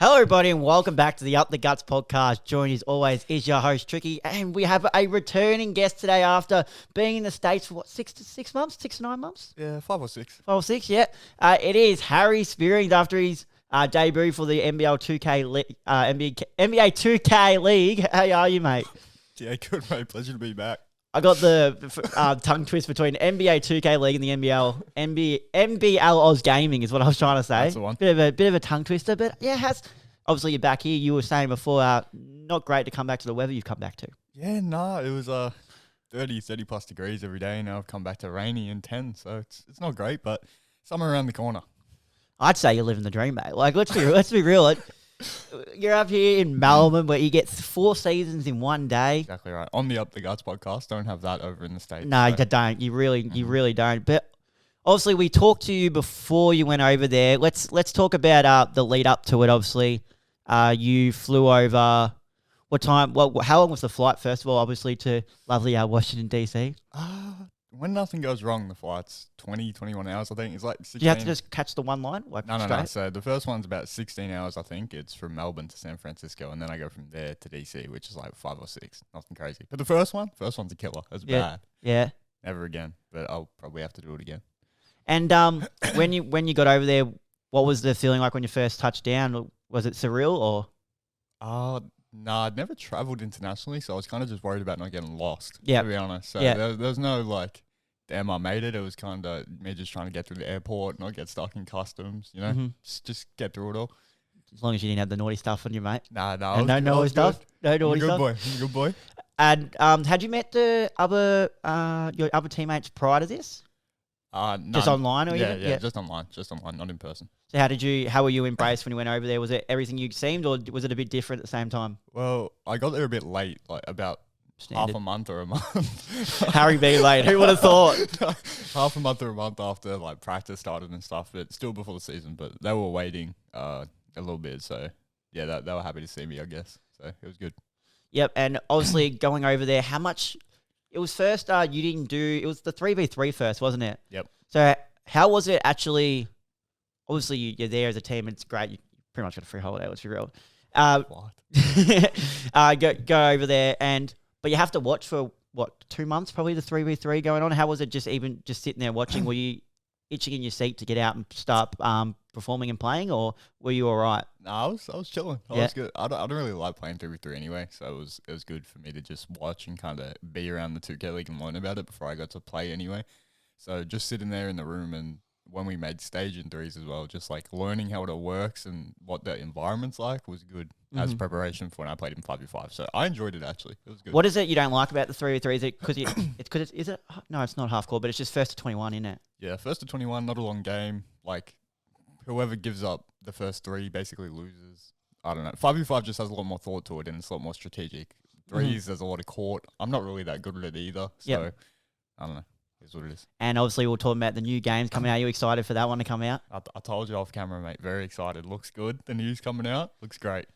Hello, everybody, and welcome back to the Up the Guts podcast. Joined as always is your host, Tricky, and we have a returning guest today after being in the States for, 6 to 9 months? Yeah, 5 or 6. 5 or 6, yeah. It is Harry Spierings after his debut for the NBA2K League. How are you, mate? Yeah, good, mate. Pleasure to be back. I got the tongue twist between NBA2K League and the NBL Oz Gaming is what I was trying to say. That's the one. Bit of a tongue twister, but yeah, obviously you're back here. You were saying before, not great to come back to the weather you've come back to. Yeah, it was 30 plus degrees every day. Now I've come back to rainy and 10, so it's not great, but somewhere around the corner. I'd say you're living the dream, mate. Like, let's be real. You're up here in Melbourne where you get 4 seasons in one day. Exactly right. On the Up the Guts podcast, don't have that over in the States. No, so. you don't. You really don't. But obviously, we talked to you before you went over there. Let's talk about the lead up to it. Obviously, you flew over. What time? How long was the flight? First of all, obviously to lovely Washington DC. When nothing goes wrong, the flight's 20, 21 hours, I think. It's like 16. Do you have to just catch the one line? No. So the first one's about 16 hours, I think. It's from Melbourne to San Francisco, and then I go from there to DC, which is like 5 or 6. Nothing crazy. But the first one's a killer. It's bad. Yeah. Never again. But I'll probably have to do it again. And when you got over there, what was the feeling like when you first touched down? Was it surreal or? No, I'd never travelled internationally, so I was kind of just worried about not getting lost, to be honest. So yeah. there was no like, damn, I made it. It was kind of me just trying to get through the airport, not get stuck in customs, just get through it all. As long as you didn't have the naughty stuff on you, mate. No naughty stuff. No naughty stuff. I'm a good boy. And had you met the your other teammates prior to this? Just online or yeah, just online, not in person. So how were you embraced when you went over there? Was it everything you seemed, or was it a bit different at the same time? Well, I got there a bit late, like about Standard. half a month or a month. Harry being late, who would have thought? Half a month or a month after like practice started and stuff, but still before the season. But they were waiting a little bit, so yeah, they were happy to see me, I guess. So it was good. Yep, and obviously going over there, how much? It was first. You didn't do. It was the 3v3 first, wasn't it? Yep. So how was it actually? Obviously, you're there as a team. It's great. You pretty much got a free holiday. Let's be real. What? Go over there, but you have to watch for 2 months, probably the 3v3 going on. How was it? Just sitting there watching? Were you itching in your seat to get out and start performing and playing, or were you all right? No, I was chilling. I was good. I don't really like playing 3v3 anyway, so it was good for me to just watch and kind of be around the 2K League and learn about it before I got to play anyway. So just sitting there in the room, and when we made stage and threes as well, just like learning how it all works and what the environment's like was good as preparation for when I played in 5v5. So I enjoyed it actually. It was good. What is it you don't like about the 3v3? Is it because no, it's not half court, but it's just first to 21, isn't it? Yeah, first to 21, not a long game. Like whoever gives up the first 3 basically loses. I don't know. 5v5 just has a lot more thought to it and it's a lot more strategic. Threes, there's a lot of court. I'm not really that good at it either. So I don't know. Is what it is. And obviously we're talking about the new games coming out. Are you excited for that one to come out? I told you off camera, mate. Very excited. Looks good. The news coming out. Looks great.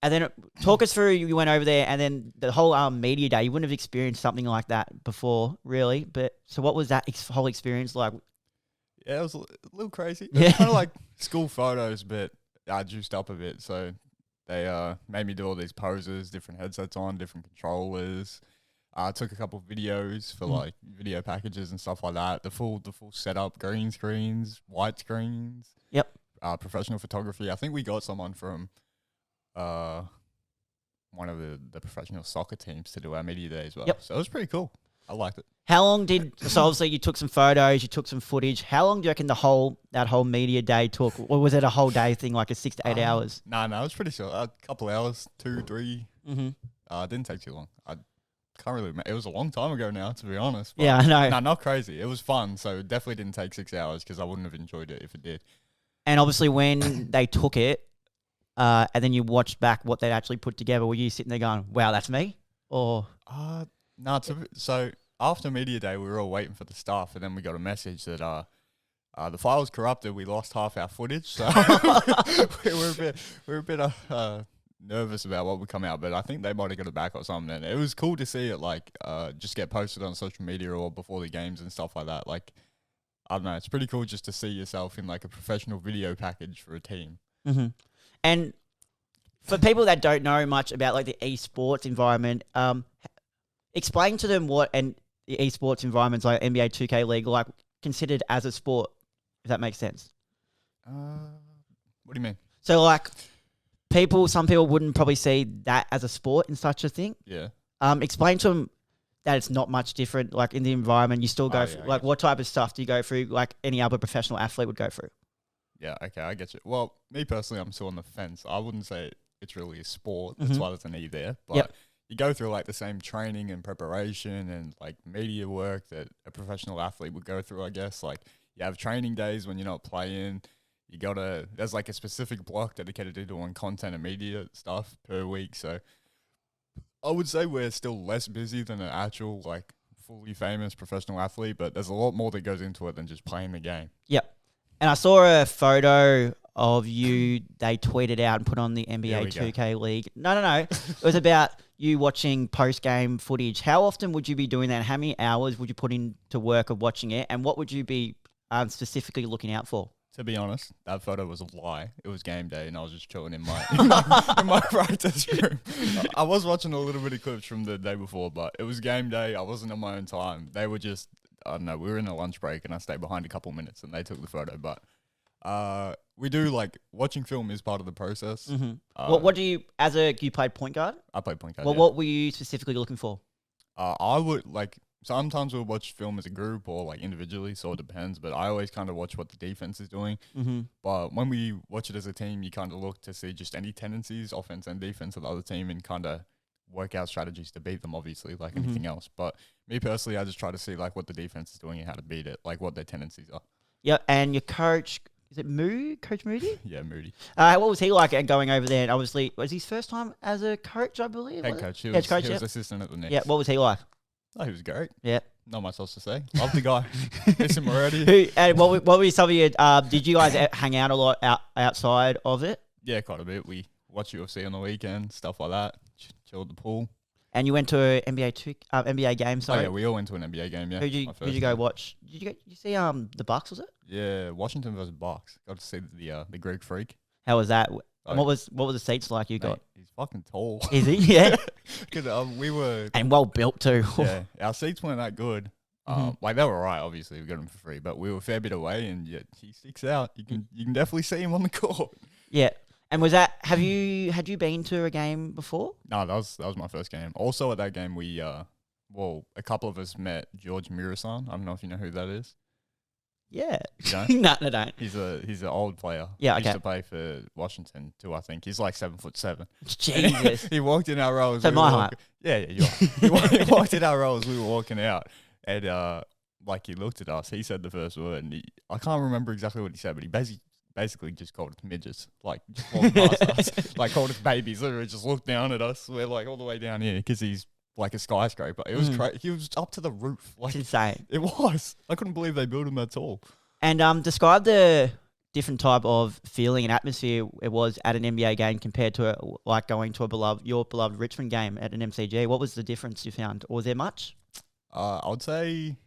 And then talk us through, you went over there and then the whole media day. You wouldn't have experienced something like that before, really. But so what was that whole experience like? Yeah, it was a little crazy. It was kind of like school photos, but juiced up a bit. So they made me do all these poses, different headsets on, different controllers. I took a couple of videos for like video packages and stuff like that. The full setup, green screens, white screens. Yep. Professional photography. I think we got someone from one of the professional soccer teams to do our media day as well. Yep. So it was pretty cool. I liked it. How long so obviously you took some photos, you took some footage. How long do you reckon that whole media day took? Or was it a whole day thing, like a 6 to 8 hours? No, it was pretty short. A couple hours, 2, 3. It didn't take too long. I can't really. It was a long time ago now, to be honest. Yeah, I know. No, not crazy. It was fun, so it definitely didn't take 6 hours because I wouldn't have enjoyed it if it did. And obviously, when they took it, and then you watched back what they actually put together, were you sitting there going, "Wow, that's me"? Or no. So after media day, we were all waiting for the stuff, and then we got a message that the file was corrupted. We lost half our footage, so we were a bit nervous about what would come out, but I think they might have got it back or something. And it was cool to see it like just get posted on social media or before the games and stuff like that. Like, I don't know, it's pretty cool just to see yourself in like a professional video package for a team. And For people that don't know much about like the esports environment, explain to them what the esports environments like NBA 2K League like considered as a sport, if that makes sense. What do you mean? So like some people wouldn't probably see that as a sport in such a thing. Yeah. Explain to them that it's not much different. Like in the environment, you still go through, like what type of stuff do you go through? Like any other professional athlete would go through. Yeah. Okay, I get you. Well, me personally, I'm still on the fence. I wouldn't say it's really a sport. That's why there's an E there. But you go through like the same training and preparation and like media work that a professional athlete would go through. I guess like you have training days when you're not playing. There's like a specific block dedicated to doing content and media stuff per week. So I would say we're still less busy than an actual like fully famous professional athlete, but there's a lot more that goes into it than just playing the game. Yep. And I saw a photo of you they tweeted out and put on the NBA 2K League. No. It was about you watching post-game footage. How often would you be doing that? How many hours would you put into work of watching it? And what would you be specifically looking out for? To be honest, that photo was a lie. It was game day, and I was just chilling in my practice room. I was watching a little bit of clips from the day before, but it was game day. I wasn't on my own time. They were just, I don't know, we were in a lunch break, and I stayed behind a couple minutes, and they took the photo. But we do, like, watching film is part of the process. Mm-hmm. What do you, you played point guard? I played point guard, Well, what were you specifically looking for? I would, like, sometimes we'll watch film as a group or like individually, so it depends. But I always kind of watch what the defense is doing. Mm-hmm. But when we watch it as a team, you kind of look to see just any tendencies, offense and defense of the other team, and kind of work out strategies to beat them, obviously, like anything else. But me personally, I just try to see like what the defense is doing and how to beat it, like what their tendencies are. Yeah, and your coach, is it Coach Moody? Yeah, Moody. What was he like going over there? And obviously, was his first time as a coach, I believe? Head coach. He was assistant at the Knicks. Yeah, what was he like? Oh, he was great. Yeah. Not much else to say. Love the guy. Miss him already. What were some of your, did you guys hang out a lot outside of it? Yeah, quite a bit. We watch UFC on the weekend, stuff like that. Chill at the pool. And you went to an NBA game, sorry? Oh, yeah, we all went to an NBA game, yeah. Who'd you go watch? Did you see the Bucks, was it? Yeah, Washington versus Bucks. Got to see the Greek Freak. How was that? What were the seats like you got? He's fucking tall. Is he? Yeah. Because we were... And well built too. Yeah, our seats weren't that good. Like they were alright, obviously we got them for free, but we were a fair bit away, and yet he sticks out. You can definitely see him on the court. Yeah. And was that? Had you been to a game before? No, that was my first game. Also at that game, we a couple of us met George Mirasan. I don't know if you know who that is. Yeah. You don't? No, I don't. He's an old player. Yeah, He okay. used to play for Washington too, I think. He's like 7'7". Jesus. He walked in our rows. So my height. Yeah, you are. He walked in our rows. We were walking out, and like he looked at us. He said the first word, and I can't remember exactly what he said, but he basically just called us midgets. Like just walked past us, like called us babies. Literally just looked down at us. We're like all the way down here because he's like a skyscraper. It was crazy. He was up to the roof. Like, It's insane. It was. I couldn't believe they built him that tall. And describe the different type of feeling and atmosphere it was at an NBA game compared to like going to your beloved Richmond game at an MCG. What was the difference you found? Or was there much? I'd say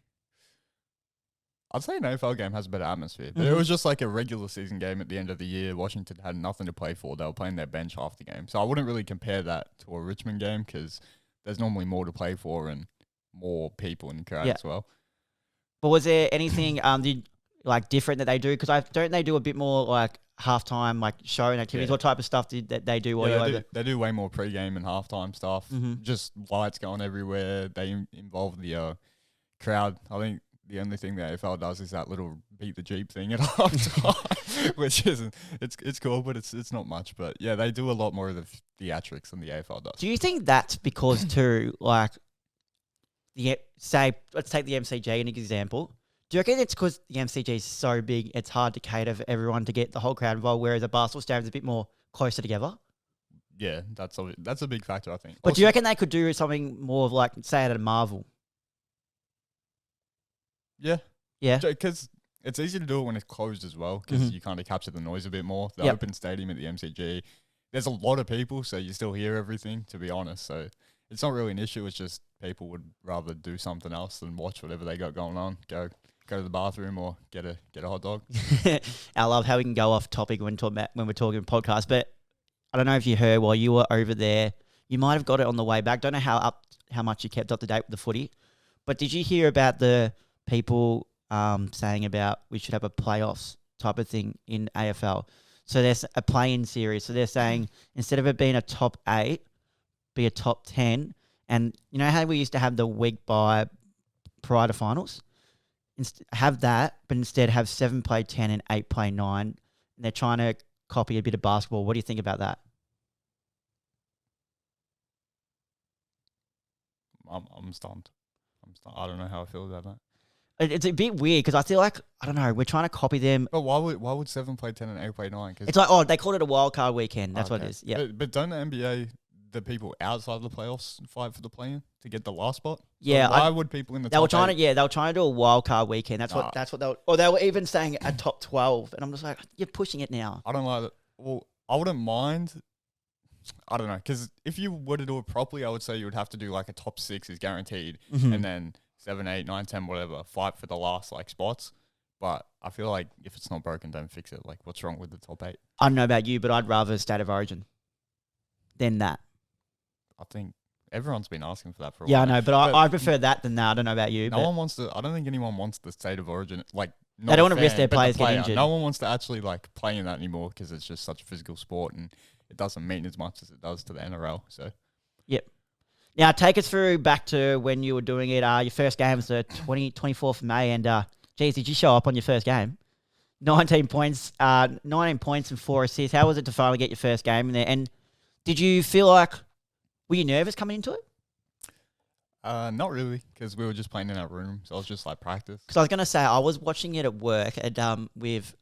an AFL game has a better atmosphere, but it was just like a regular season game at the end of the year. Washington had nothing to play for. They were playing their bench half the game. So I wouldn't really compare that to a Richmond game because there's normally more to play for and more people in the crowd as well. But was there anything different that they do? Because don't they do a bit more like halftime like show and activities? What type of stuff did that they do while you're over? They do way more pre-game and halftime stuff. Just lights going everywhere. They involve the crowd. I think the only thing the AFL does is that little beat the Jeep thing at halftime, which isn't. It's cool, but it's not much. But yeah, they do a lot more of the theatrics than the AFL does. Do you think that's because too, like, let's take the MCG an example. Do you reckon it's because the MCG is so big, it's hard to cater for everyone to get the whole crowd involved, whereas a basketball stadium is a bit more closer together? Yeah, that's a big factor, I think. But do you reckon they could do something more of like, say, at a Marvel? Yeah. Yeah. Because it's easy to do it when it's closed as well, because you kind of capture the noise a bit more. The open stadium at the MCG, there's a lot of people, so you still hear everything, to be honest. So it's not really an issue. It's just people would rather do something else than watch whatever they got going on. Go to the bathroom or get a hot dog. I love how we can go off topic when we're talking podcast, but I don't know if you heard while you were over there. You might have got it on the way back. Don't know how much you kept up to date with the footy, but did you hear about the people saying about we should have a playoffs type of thing in AFL? So there's a play-in series. So they're saying instead of it being a top 8, be a top 10. And you know how we used to have the week by prior to finals? Have that, but instead have 7 play 10 and 8 play 9. And they're trying to copy a bit of basketball. What do you think about that? I'm stunned. I don't know how I feel about that. It's a bit weird because I feel like, I don't know, we're trying to copy them. But why would 7 play 10 and 8 play 9? It's like, they called it a wild card weekend. That's what it is. Yeah. But don't the NBA, the people outside of the playoffs fight for the play-in to get the last spot? Yeah. So why would people in the they were top trying 8? to, they were trying to do a wild card weekend. That's what they were, or they were even saying a top 12. And I'm just like, you're pushing it now. I don't like it. Well, I wouldn't mind. I don't know, because if you were to do it properly, I would say you would have to do like a top 6 is guaranteed, and then 7, 8, 9, 10, whatever, fight for the last like spots. But I feel like if it's not broken, don't fix it. Like, what's wrong with the top 8? I don't know about you, but I'd rather State of Origin than that. I think everyone's been asking for that for a Yeah, while. I know, but I prefer that than that. I don't know about you. No one wants to. I don't think anyone wants the State of Origin. Like, They don't want to risk their but the players getting player. injured. No one wants to actually like play in that anymore because it's just such a physical sport and it doesn't mean as much as it does to the NRL. So, yep. Now, take us through back to when you were doing it. Your first game was the 24th of May, and geez, did you show up on your first game? 19 points, 19 points and 4 assists. How was it to finally get your first game in there? And did you feel like, were you nervous coming into it? not really, because we were just playing in our room, so it was just like practice. Because I was going to say, I was watching it at work and with,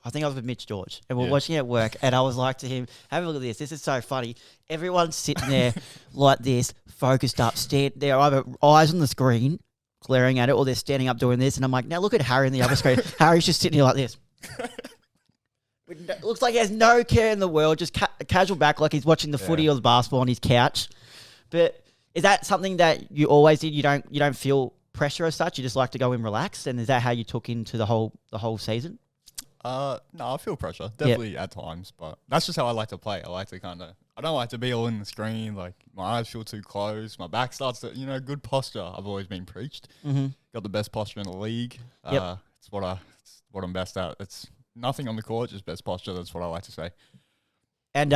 I think I was with Mitch George, and we're watching it at work, and I was like to him, have a look at this. This is so funny. Everyone's sitting there like this, focused up, they're either eyes on the screen, glaring at it, or they're standing up doing this. And I'm like, now look at Harry in the other screen. Harry's just sitting here like this. It looks like he has no care in the world, just casual back like he's watching the footy or the basketball on his couch. But is that something that you always did? You don't feel pressure as such? You just like to go in relaxed? And is that how you took into the whole season? No, I feel pressure, definitely at times, but that's just how I like to play. I like to I don't like to be all in the screen, like my eyes feel too close, my back starts to, good posture. I've always been preached. Got the best posture in the league. It's what I'm best at. It's nothing on the court, just best posture. That's what I like to say. And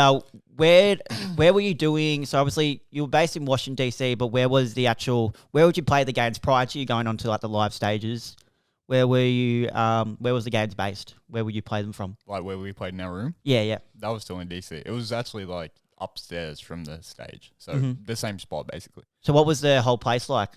where were you doing? So obviously you were based in Washington DC, but where would you play the games prior to you going on to like the live stages? Where were you? Where was the games based? Where would you play them from? Like where we played in our room? Yeah. That was still in DC. It was actually like upstairs from the stage. So the same spot basically. So what was the whole place like?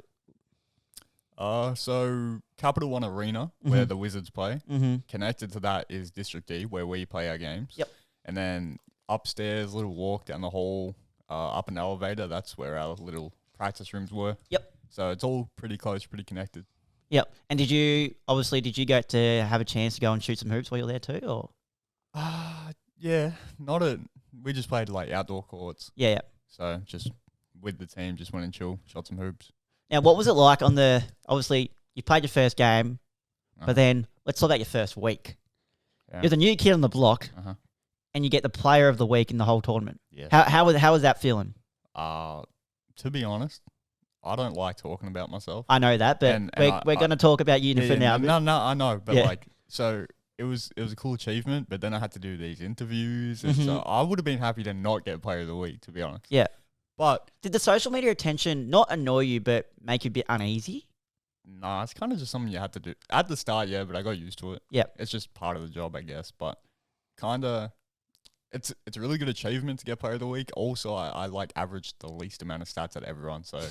So Capital One Arena, where the Wizards play. Connected to that is District D, where we play our games. Yep. And then upstairs, little walk down the hall, up an elevator. That's where our little practice rooms were. Yep. So it's all pretty close, pretty connected. Yep. And did you get to have a chance to go and shoot some hoops while you were there too, or? Yeah, we just played like outdoor courts. Yeah. So just with the team, just went and shot some hoops. Now, what was it like obviously you played your first game, but then let's talk about your first week. Yeah. You're the new kid on the block, and you get the player of the week in the whole tournament. Yeah. How was that feeling? To be honest, I don't like talking about myself. I know that, but we're going to talk about you for now. No, I know, but so it was a cool achievement, but then I had to do these interviews, and so I would have been happy to not get player of the week, to be honest. Yeah. But did the social media attention not annoy you, but make you a bit uneasy? Nah, it's kind of just something you have to do. At the start, yeah, but I got used to it. Yeah. It's just part of the job, I guess, but kind of... It's a really good achievement to get player of the week. Also, I like averaged the least amount of stats at everyone, so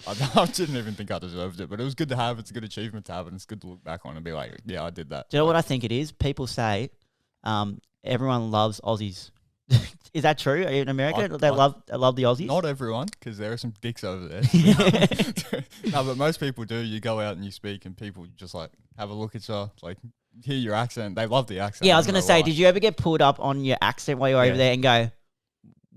I didn't even think I deserved it. But it was good to have. It's a good achievement to have, and it's good to look back on and be like, yeah, I did that. Do you know what I think it is? People say everyone loves Aussies. Is that true in America? They love the Aussies? Not everyone, because there are some dicks over there. No, but most people do. You go out and you speak, and people just like have a look at you, like hear your accent. They love the accent. Yeah, I was going to say, did you ever get pulled up on your accent while you were over there and go,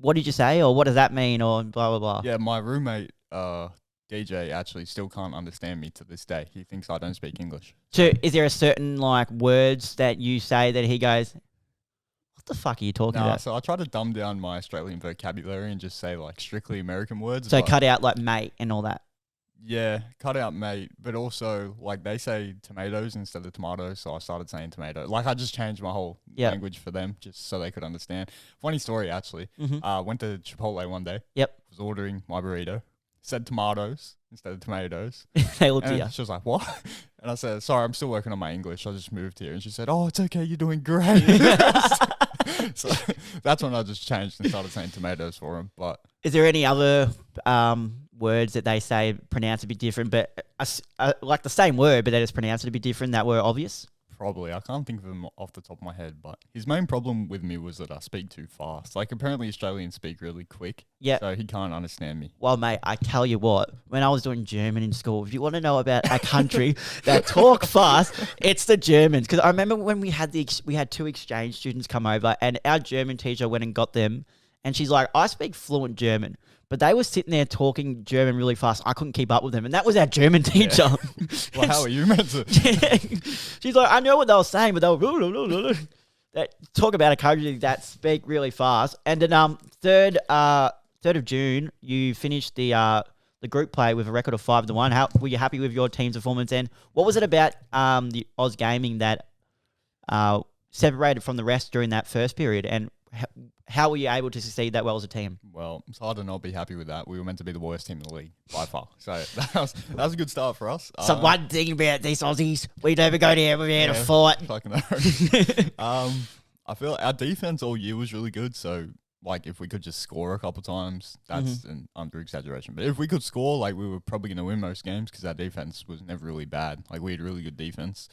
what did you say? Or what does that mean? Or blah, blah, blah. Yeah, my roommate, DJ, actually still can't understand me to this day. He thinks I don't speak English. So is there a certain like words that you say that he goes, What the fuck are you talking Nah, about? so I try to dumb down my Australian vocabulary and just say like strictly American words. So but cut out like mate and all that. yeah, cut out mate, but also like they say tomatoes instead of tomatoes, so I started saying tomato. Like I just changed my whole Yep. language for them just so they could understand. Funny story actually. Mm-hmm. Went to Chipotle one day. Yep. Was ordering my burrito. Said tomatoes instead of tomatoes. They looked at you. And she was like, "What?" And I said, "Sorry, I'm still working on my English. I just moved here." And she said, "Oh, it's okay. You're doing great." So that's when I just changed and started saying tomatoes for them. But Is there any other words that they say pronounced a bit different, but like the same word, but they just pronounce it a bit different that were obvious? probably, I can't think of them off the top of my head. But his main problem with me was that I speak too fast. Like apparently Australians speak really quick. Yeah. So he can't understand me. Well, mate, I tell you what, when I was doing German in school, if you want to know about a country that talk fast, it's the Germans. Because I remember when we had two exchange students come over, and our German teacher went and got them, and she's like, I speak fluent German. But they were sitting there talking German really fast. I couldn't keep up with them. And that was our German teacher. Yeah. Well, how are you meant to? She's like, I know what they were saying, but they were... That, talk about a country that speak really fast. And then 3rd of June, you finished the group play with a record of 5-1. How were you happy with your team's performance? And what was it about the Oz Gaming that separated from the rest during that first period? And how were you able to succeed that well as a team? Well, it's hard to not be happy with that. We were meant to be the worst team in the league by far. So that was a good start for us. So one thing about these Aussies, we never go down without a fight. Fucking I feel our defense all year was really good. So like if we could just score a couple times, that's an under exaggeration. But if we could score, like we were probably going to win most games because our defense was never really bad. Like we had really good defense.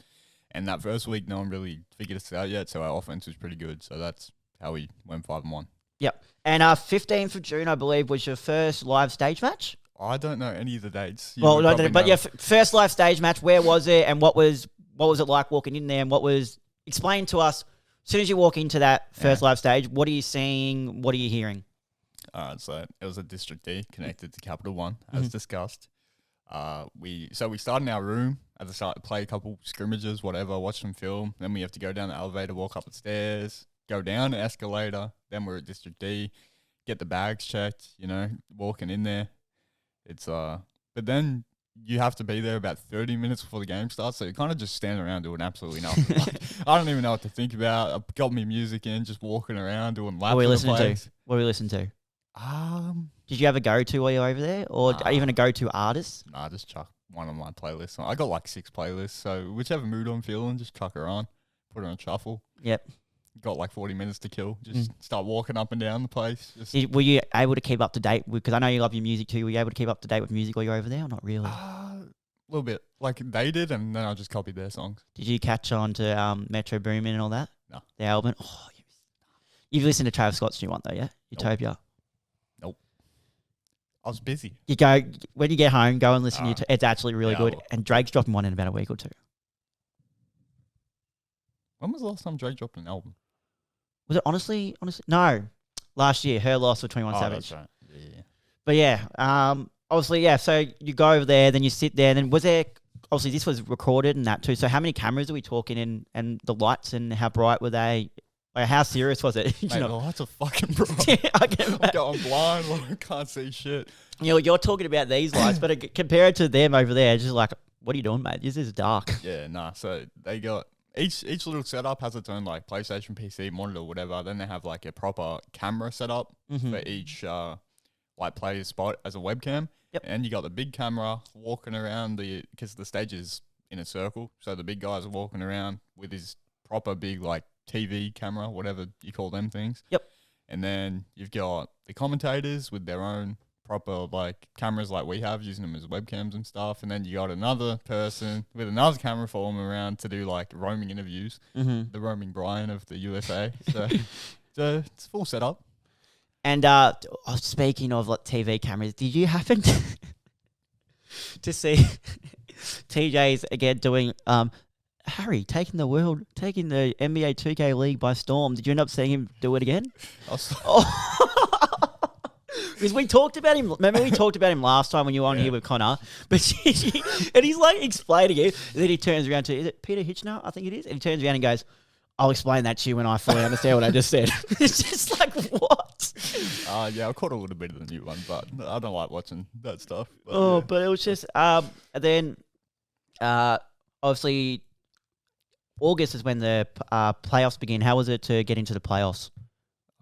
And that first week, no one really figured us out yet. So our offense was pretty good. So that's how we went 5-1. Yep. And 15th of June, I believe, was your first live stage match? I don't know any of the dates. Well, no, but yeah, first live stage match, where was it and what was it like walking in there, and explain to us, as soon as you walk into that first live stage, what are you seeing, what are you hearing? All right, so it was a District D connected to Capital One, as discussed. We start in our room at the start, play a couple scrimmages, whatever, watch some film. Then we have to go down the elevator, walk up the stairs, go down the escalator. Then we're at District D, get the bags checked, walking in there. It's but then you have to be there about 30 minutes before the game starts. So you kind of just stand around doing absolutely nothing. Like, I don't even know what to think about. I've got my music in, just walking around doing laps. What are we listening to? Did you have a go-to while you were over there, or even a go-to artist? Nah, just chuck one on my playlist. I got like 6 playlists, so whichever mood I'm feeling, just chuck her on, put her on shuffle. Yep. Got like 40 minutes to kill. Just start walking up and down the place. Were you able to keep up to date? Because I know you love your music too. Were you able to keep up to date with music while you were over there, or not really? A little bit. Like they did, and then I just copied their songs. Did you catch on to Metro Boomin and all that? No. The album? Oh, you've listened to Travis Scott's new one though, yeah? Utopia? Nope. I was busy. You go, when you get home, go and listen to it's actually really good. And Drake's dropping one in about a week or two. When was the last time Drake dropped an album? Was it honestly? No. Last year, Her Loss with 21 Savage. That's right. Yeah. But yeah, obviously, yeah, so you go over there, then you sit there, and then was there, obviously this was recorded and that too, so how many cameras are we talking in, and the lights, and how bright were they? Like, how serious was it? Mate, the lights are fucking bright. I'm going blind, I can't see shit. You're talking about these lights, but compared to them over there, it's just like, what are you doing, mate? This is dark. Yeah, nah, so they got... Each little setup has its own like PlayStation, PC, monitor, whatever. Then they have like a proper camera setup for each like player's spot as a webcam. Yep. And you got the big camera walking around because the stage is in a circle. So the big guys are walking around with his proper big like TV camera, whatever you call them things. Yep. And then you've got the commentators with their own proper like cameras like we have, using them as webcams and stuff. And then you got another person with another camera following around to do like roaming interviews, the roaming Brian of the USA. So it's full setup. And speaking of like TV cameras, did you happen to see TJ's again doing Harry taking the NBA2K League by storm? Did you end up seeing him do it again? Because we talked about him. Remember, we talked about him last time when you were on here with Connor. But and he's like explaining it. And then he turns around to, is it Peter Hitchner? I think it is. And he turns around and goes, I'll explain that to you when I fully understand what I just said. It's just like, what? Yeah, I caught a little bit of the new one, but I don't like watching that stuff. But Oh, yeah. but it was just, and then, obviously, August is when the playoffs begin. How was it to get into the playoffs?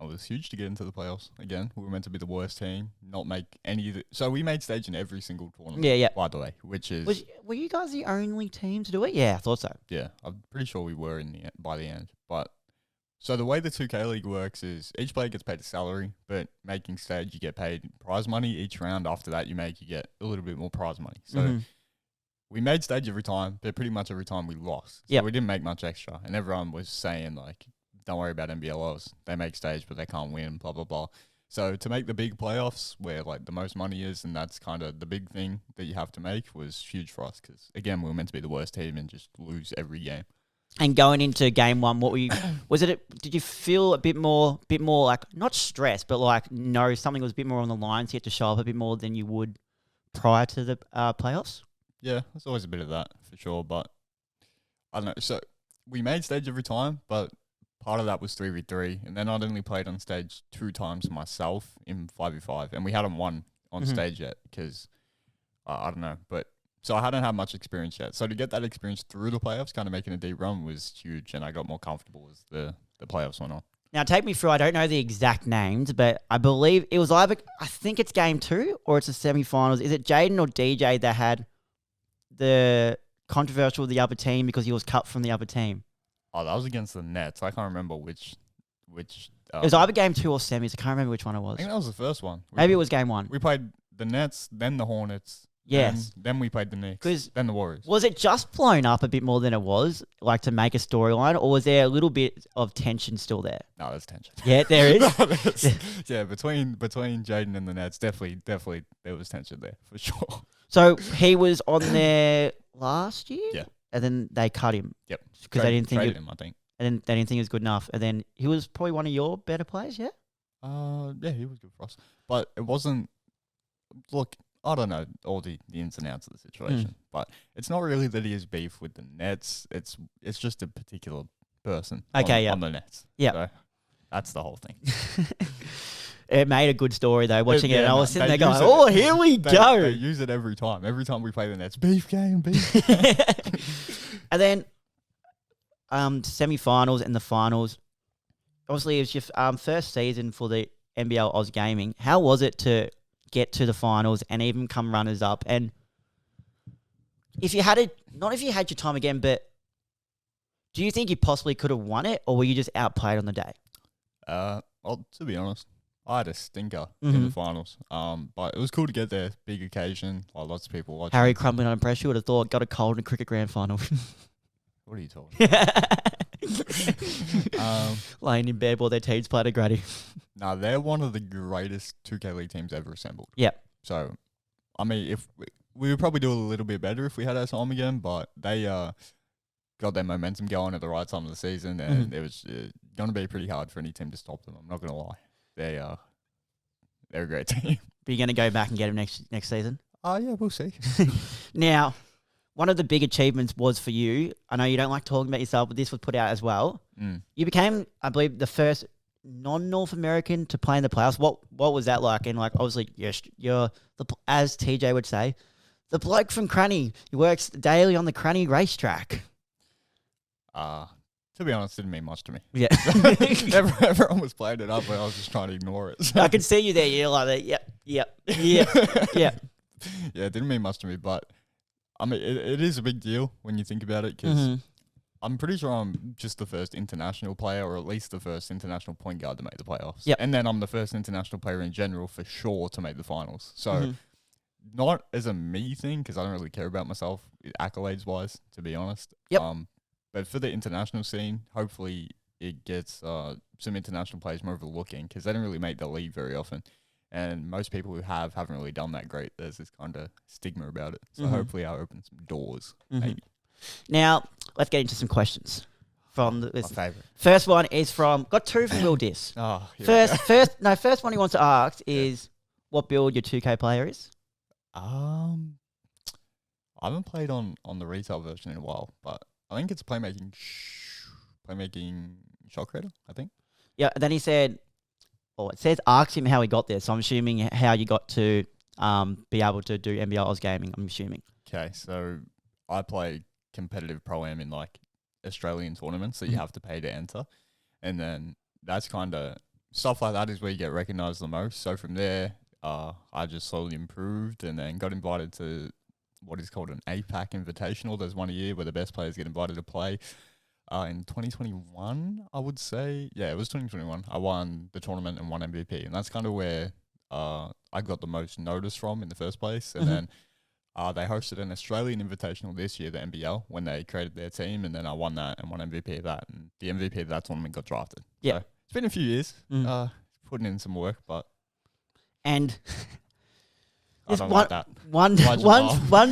It was huge to get into the playoffs. Again, we were meant to be the worst team, not make any of the... So we made stage in every single tournament, Yeah. by the way, which is... Were you guys the only team to do it? Yeah, I thought so. Yeah, I'm pretty sure we were by the end. But so the way the 2K League works is each player gets paid a salary, but making stage, you get paid prize money. Each round after that you get a little bit more prize money. So we made stage every time, but pretty much every time we lost. So we didn't make much extra. And everyone was saying, like, don't worry about NBLOs. They make stage, but they can't win, blah, blah, blah. So to make the big playoffs where, like, the most money is, and that's kind of the big thing that you have to make, was huge for us. Because, again, we were meant to be the worst team and just lose every game. And going into game one, what were you? Did you feel a bit more like, not stressed, but like, no, something was a bit more on the line, so you had to show up a bit more than you would prior to the playoffs? Yeah, there's always a bit of that for sure. But I don't know. So we made stage every time, but part of that was 3v3. And then I'd only played on stage 2 times myself in 5v5. And we hadn't won on stage yet because I don't know. But so I hadn't had much experience yet. So to get that experience through the playoffs, kind of making a deep run, was huge. And I got more comfortable as the playoffs went on. Now, take me through. I don't know the exact names, but I believe it was either, I think it's game 2 or it's the semi-finals. Is it Jaden or DJ that had the controversial with the other team because he was cut from the other team? Oh, that was against the Nets. I can't remember which. It was either game 2 or semis. I can't remember which one it was. I think that was the first one. Maybe it was game 1. We played the Nets, then the Hornets. Yes. Then we played the Knicks. Then the Warriors. Was it just blown up a bit more than it was, like to make a storyline, or was there a little bit of tension still there? No, there's tension. Yeah, there is. Yeah, between Jaden and the Nets, definitely there was tension there for sure. So he was on there last year? Yeah. And then they cut him. Yep. Because they didn't think him, I think. And then they didn't think it was good enough. And then he was probably one of your better players, yeah? Yeah, he was good for us. But it wasn't... Look, I don't know all the ins and outs of the situation, but it's not really that he has beef with the Nets. It's just a particular person on the Nets. Yeah. So that's the whole thing. It made a good story, though, watching it. And I was sitting there use going, oh, here we go. They use it every time. Every time we play the Nets. Beef game. And then semi-finals and the finals. Obviously, it was your first season for the NBL Oz Gaming. How was it to get to the finals and even come runners-up? And if you had not if you had your time again, but do you think you possibly could have won it, or were you just outplayed on the day? Well, to be honest, I had a stinker in the finals. But it was cool to get there. Big occasion. Like lots of people watching. Harry crumbling under pressure. You would have thought got a cold in a cricket grand final. What are you talking about? Laying in bed while their teams played a graddy. No, they're one of the greatest 2K League teams ever assembled. Yeah. So, I mean, if we would probably do a little bit better if we had our time again, but they got their momentum going at the right time of the season, and it was going to be pretty hard for any team to stop them. I'm not going to lie. They're a great team. But you're going to go back and get them next season? Yeah, we'll see. Now, one of the big achievements was for you. I know you don't like talking about yourself, but this was put out as well. You became, I believe, the first non-North American to play in the playoffs. What was that like? And like, obviously, you're as TJ would say, the bloke from Cranny. He works daily on the Cranny racetrack. To be honest, it didn't mean much to me. Yeah. Everyone was playing it up, but I was just trying to ignore it. So. I can see you there. You're like that. Yep. Yeah, it didn't mean much to me, but I mean, it is a big deal when you think about it, because I'm pretty sure I'm just the first international player, or at least the first international point guard to make the playoffs. Yep. And then I'm the first international player in general for sure to make the finals. So not as a me thing, because I don't really care about myself accolades-wise, to be honest. Yep. But for the international scene, hopefully it gets some international players more overlooking, because they don't really make the league very often. And most people who haven't really done that great. There's this kind of stigma about it. So hopefully I'll open some doors, maybe. Now, let's get into some questions. From My favourite. First one is got 2 from Will Dis. First one he wants to ask is what build your 2K player is? I haven't played on the retail version in a while, but I think it's playmaking playmaking shot creator, I think. Yeah. Then he said, it says ask him how he got there. So I'm assuming how you got to be able to do NBL Oz gaming. I'm assuming. Okay, so I play competitive pro-am in like Australian tournaments that you have to pay to enter. And then that's kind of stuff like that is where you get recognized the most. So from there, I just slowly improved and then got invited to what is called an APAC Invitational. There's one a year where the best players get invited to play. In 2021, I would say. Yeah, it was 2021. I won the tournament and won MVP. And that's kind of where I got the most notice from in the first place. And then they hosted an Australian Invitational this year, the NBL, when they created their team. And then I won that and won MVP of that. And the MVP of that tournament got drafted. Yeah. So it's been a few years. Putting in some work, but... And... I don't like that. One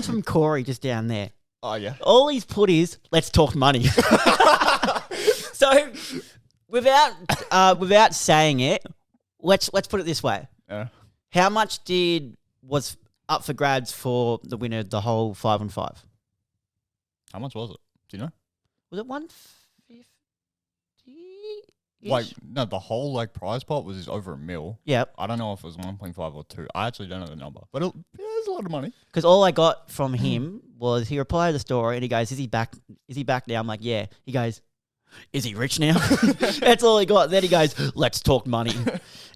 from Corey just down there. Oh, yeah. All he's put is, let's talk money. So, without saying it, let's put it this way. Yeah. How much was up for grabs for the winner of the whole 5-on-5? How much was it? Do you know? Was it 150? Like, no, the whole like prize pot was over $1 million. Yep. I don't know if it was 1.5 or 2. I actually don't know the number, but it's a lot of money. Because all I got from him was he replied to the story and he goes, "Is he back? Is he back now?" I'm like, "Yeah." He goes, "Is he rich now?" That's all he got. Then he goes, "Let's talk money."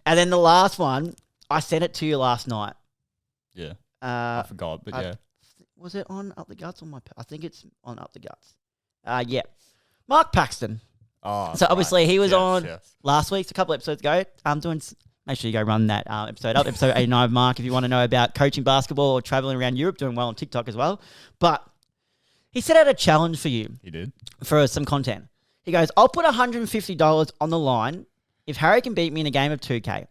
And then the last one, I sent it to you last night. Yeah. I forgot, but yeah. Was it on Up the Guts or my? I think it's on Up the Guts. Yeah. Mark Paxton. Oh, so obviously he was on yes. last week, a couple episodes ago. Make sure you go run that episode up, episode 89 Mark, if you want to know about coaching basketball or traveling around Europe, doing well on TikTok as well. But he set out a challenge for you. He did. For some content. He goes, "I'll put $150 on the line if Harry can beat me in a game of 2K.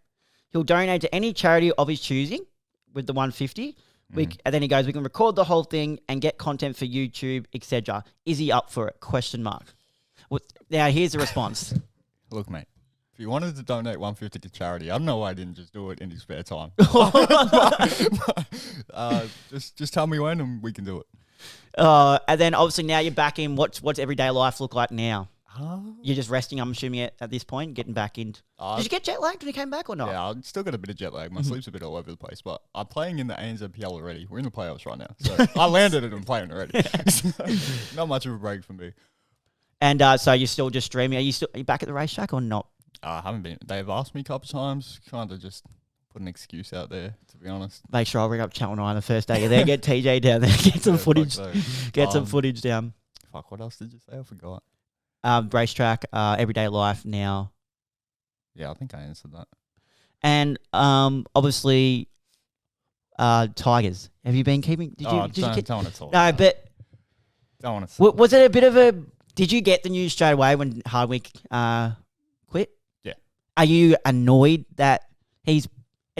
He'll donate to any charity of his choosing with the 150. And then he goes, we can record the whole thing and get content for YouTube, etc. Is he up for it? Question mark. Now, here's the response. Look, mate, if you wanted to donate $150 to charity, I don't know why I didn't just do it in his spare time. Just tell me when and we can do it. And then obviously now you're back in. What's everyday life look like now? You're just resting, I'm assuming, at this point, getting back in. Did you get jet lagged when you came back or not? Yeah, I still got a bit of jet lag. My sleep's a bit all over the place, but I'm playing in the ANZPL already. We're in the playoffs right now. So I landed it and playing already. So, not much of a break for me. And so you're still just streaming. Are you back at the racetrack or not? I haven't been. They've asked me a couple of times, kind of just put an excuse out there, to be honest. Make sure I'll ring up Channel 9 the first day you're there, get TJ down there, get some footage. Get some footage down. Fuck, what else did you say? I forgot. Racetrack, everyday life now. Yeah, I think I answered that. And obviously, Tigers. Have you been keeping? Don't want to talk. No, but don't want to. Was it a bit of a? Did you get the news straight away when Hardwick quit? Yeah. Are you annoyed that it's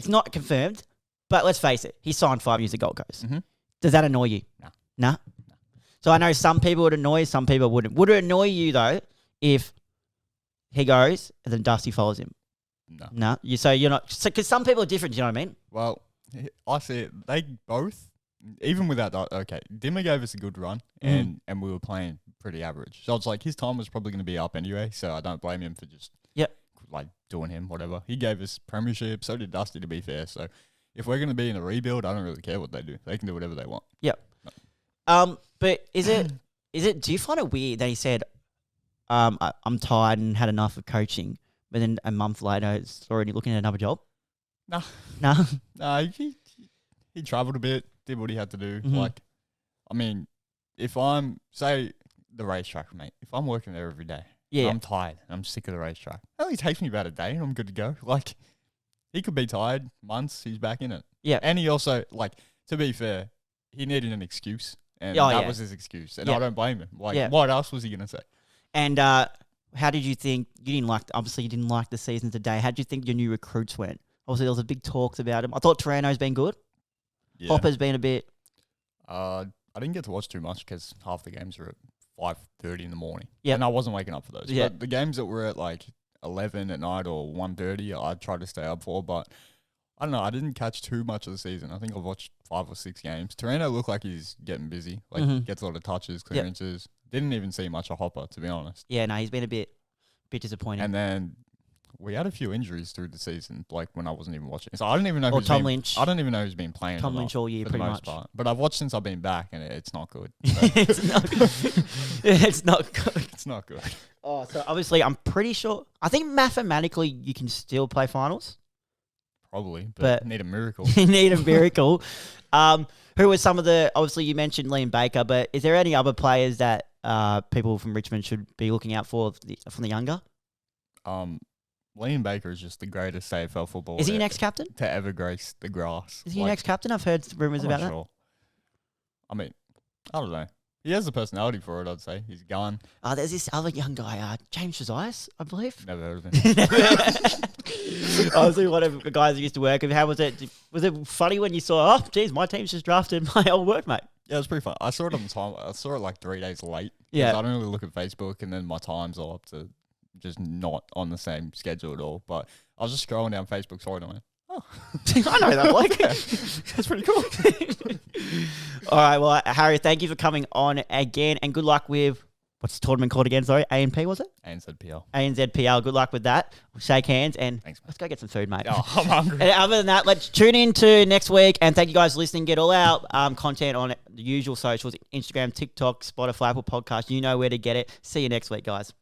not confirmed, but let's face it, he signed 5 years at Gold Coast. Mm-hmm. Does that annoy you? No. So I know some people would annoy, some people wouldn't. Would it annoy you though if he goes and then Dusty follows him? No. You're not. Because some people are different. Do you know what I mean? Well, I see it. They both, even without that. Okay, Dimmer gave us a good run, and we were playing pretty average. So it's like his time was probably going to be up anyway. So I don't blame him for just like doing him whatever. He gave us premiership. So did Dusty, to be fair. So if we're going to be in a rebuild, I don't really care what they do. They can do whatever they want. Yep. But is it? Do you find it weird that he said, "I'm tired and had enough of coaching," but then a month later, it's already looking at another job? No. He travelled a bit, did what he had to do. Mm-hmm. Like, I mean, if I'm say the racetrack, mate, if I'm working there every day, I'm tired, and I'm sick of the racetrack. It only takes me about a day, and I'm good to go. Like, he could be tired months, he's back in it. Yeah, and he also, like, to be fair, he needed an excuse. And that was his excuse. And I don't blame him. Like, what else was he going to say? And how did you think, obviously you didn't like the season today. How did you think your new recruits went? Obviously there was a big talks about him. I thought Torano's been good. Yeah. Hopper's been a bit. I didn't get to watch too much because half the games were at 5:30 in the morning. Yeah. And I wasn't waking up for those. Yeah. But the games that were at like 11 at night or 1:30, I tried to stay up for. But I don't know. I didn't catch too much of the season. I think I've watched 5 or 6 games. Torino looked like he's getting busy. Like, gets a lot of touches, clearances. Didn't even see much of Hopper, to be honest. Yeah, no, he's been a bit disappointing. And then we had a few injuries through the season, like when I wasn't even watching. So I don't even know Lynch. I don't even know who's been playing. Tom Lynch all year, for the pretty most much. part. But I've watched since I've been back, and it's not good. So. It's not good. It's not good. It's not good. Oh, so obviously, I'm pretty sure. I think mathematically you can still play finals. Probably, but need a miracle. You need a miracle. Who were some of the? Obviously, you mentioned Liam Baker, but is there any other players that people from Richmond should be looking out for from the younger? Liam Baker is just the greatest AFL footballer. Is he next captain? To ever grace the grass. Is he next captain? I've heard rumours about that. I mean, I don't know. He has the personality for it, I'd say. He's gone. There's this other young guy, James Josias, I believe. Never heard of him. Obviously, one of the guys who used to work with. How was it? Was it funny when you saw, oh, geez, my team's just drafted my old workmate? Yeah, it was pretty fun. I saw it on time. I saw it like 3 days late. Yeah. I don't really look at Facebook, and then my times are up to just not on the same schedule at all. But I was just scrolling down Facebook, sorry, and I went, oh. I know that bloke. Yeah, that's pretty cool. All right, well, Harry, thank you for coming on again, and good luck with, what's the tournament called again? Sorry, ANP, was it? ANZPL. ANZPL. Good luck with that. We'll shake hands, and thanks, let's go get some food, mate. Oh, I'm hungry. And other than that, let's tune in to next week, and thank you guys for listening. Get all our content on the usual socials, Instagram, TikTok, Spotify, Apple Podcasts. You know where to get it. See you next week, guys.